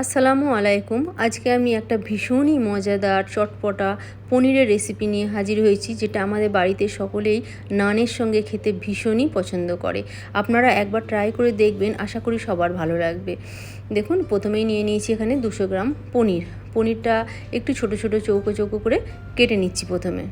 আসসালামু আলাইকুম। আজকে আমি একটা ভীষণই মজাদার চটপটা পনিরের রেসিপি নিয়ে হাজির হয়েছি, যেটা আমাদের বাড়িতে সকলেই নানের সঙ্গে খেতে ভীষণই পছন্দ করে। আপনারা একবার ট্রাই করে দেখবেন, আশা করি সবার ভালো লাগবে। দেখুন, প্রথমেই নিয়ে নিয়েছি এখানে 200 গ্রাম পনির। পনিরটা একটু ছোট ছোট চৌকো চৌকো করে কেটে নিচ্ছি প্রথমে।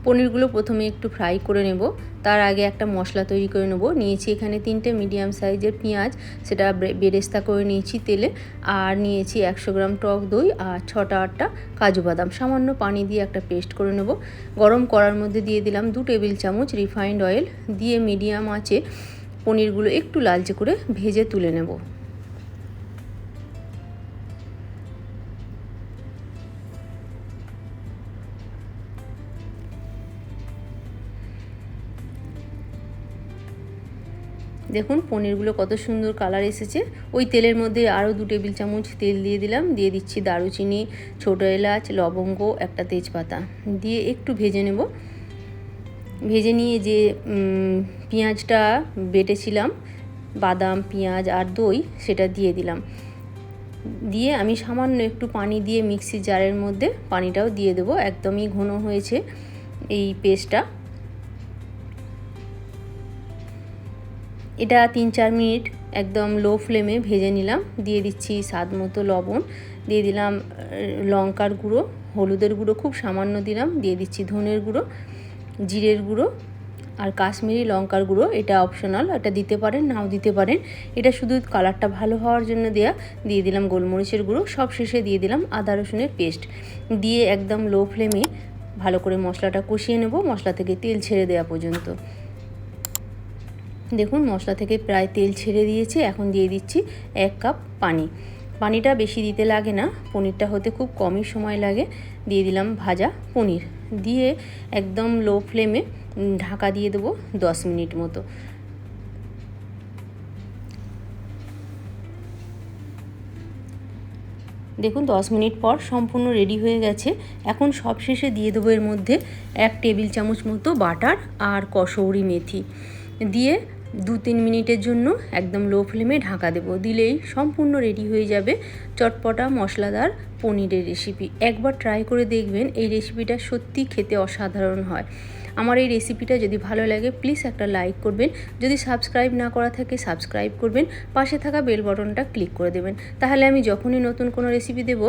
পনিরগুলো প্রথমে একটু ফ্রাই করে নেব, তার আগে একটা মশলা তৈরি করে নেব। নিয়েছি এখানে 3টে মিডিয়াম সাইজের পেঁয়াজ, সেটা বেরেস্তা করে নিয়েছি তেলে। আর নিয়েছি 100 গ্রাম টক দই আর 6টা-8টা কাজু বাদাম। সামান্য পানি দিয়ে একটা পেস্ট করে নেব। গরম কড়ার মধ্যে দিয়ে দিলাম 2 টেবিল চামচ রিফাইন্ড অয়েল, দিয়ে মিডিয়াম আঁচে পনিরগুলো একটু লালচে করে ভেজে তুলে নেব। দেখুন পনিরগুলো কত সুন্দর কালার এসেছে। ওই তেলের মধ্যে আরও 2 টেবিল চামচ তেল দিয়ে দিলাম। দিয়ে দিচ্ছি দারুচিনি, ছোটো এলাচ, লবঙ্গ, একটা তেজপাতা দিয়ে একটু ভেজে নেব। ভেজে নিয়ে যে পেঁয়াজটা বেটেছিলাম, বাদাম, পেঁয়াজ আর দই, সেটা দিয়ে দিলাম। দিয়ে আমি সামান্য একটু পানি দিয়ে মিক্সি জারের মধ্যে পানিটাও দিয়ে দেবো। একদমই ঘন হয়েছে এই পেস্টটা। এটা 3-4 মিনিট একদম লো ফ্লেমে ভেজে নিলাম। দিয়ে দিচ্ছি স্বাদ মতো লবণ, দিয়ে দিলাম লঙ্কার গুঁড়ো, হলুদের গুঁড়ো খুব সামান্য দিলাম, দিয়ে দিচ্ছি ধনের গুঁড়ো, জিরের গুঁড়ো আর কাশ্মীরি লঙ্কার গুঁড়ো। এটা অপশনাল, এটা দিতে পারেন নাও দিতে পারেন, এটা শুধু কালারটা ভালো হওয়ার জন্য দেয়া। দিয়ে দিলাম গোলমরিচের গুঁড়ো, সব শেষে দিয়ে দিলাম আদা রসুনের পেস্ট। দিয়ে একদম লো ফ্লেমে ভালো করে মশলাটা কষিয়ে নেব, মশলা থেকে তেল ছেড়ে দেওয়া পর্যন্ত। দেখুন মশলা থেকে প্রায় তেল ছেড়ে দিয়েছে। এখন দিয়ে দিচ্ছি 1 কাপ পানি। পানিটা বেশি দিতে লাগে না, পনিরটা হতে খুব কমই সময় লাগে। দিয়ে দিলাম ভাজা পনির, দিয়ে একদম লো ফ্লেমে ঢাকা দিয়ে দেবো 10 মিনিট মতো। দেখুন 10 মিনিট পর সম্পূর্ণ রেডি হয়ে গেছে। এখন সবশেষে দিয়ে দেবো এর মধ্যে 1 টেবিল চামচ মতো বাটার আর কসৌরি মেথি দিয়ে 2-3 মিনিটের জন্য একদম লো ফ্লেমে ঢাকা দেবো। দিলেই সম্পূর্ণ রেডি হয়ে যাবে চটপটা মশলাদার পনিরের রেসিপি। একবার ট্রাই করে দেখবেন, এই রেসিপিটা সত্যি খেতে অসাধারণ হয়। আমার এই রেসিপিটা যদি ভালো লাগে প্লিজ একটা লাইক করবেন, যদি সাবস্ক্রাইব না করা থাকে সাবস্ক্রাইব করবেন, পাশে থাকা বেল বাটনটা ক্লিক করে দেবেন। তাহলে আমি যখনই নতুন কোনো রেসিপি দেব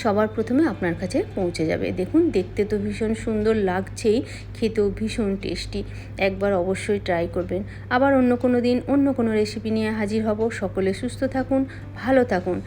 সবার প্রথমে আপনার কাছে পৌঁছে যাবে। দেখুন দেখতে তো ভীষণ সুন্দর লাগছেই, খেতেও ভীষণ টেস্টি। একবার অবশ্যই ট্রাই করবেন। আবার অন্য কোনো দিন অন্য কোনো রেসিপি নিয়ে হাজির হব। সকলে সুস্থ থাকুন, ভালো থাকুন।